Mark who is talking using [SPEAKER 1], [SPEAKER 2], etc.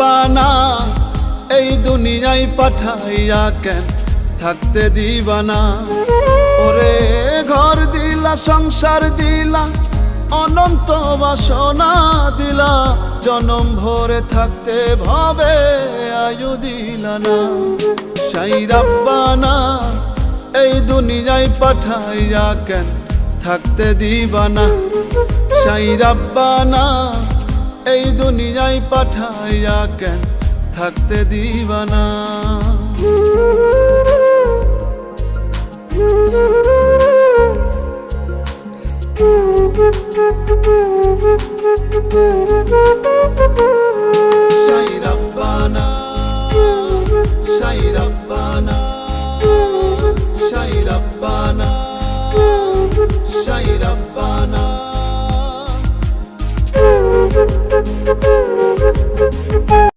[SPEAKER 1] রাব্বানা এই দুনিয়ায় পাঠাইয়া কেন থাকতে দিবা না। ওরে ঘর দিলা, সংসার দিলা, অনন্ত বাসনা দিলা, জনম ভরে থাকতে ভাবে আয়ু দিলা না। সাই রাব্বানা এই দুনিয়ায় পাঠাইয়া কেন থাকতে দিবা না। সাই রাব্বানা এই দুনিয়ায় পাঠাইয়া কেন থাকতে দিবা না। সাই রাব্বানা, সাই রাব্বানা, সাই রাব্বানা, সাই রাব্বানা।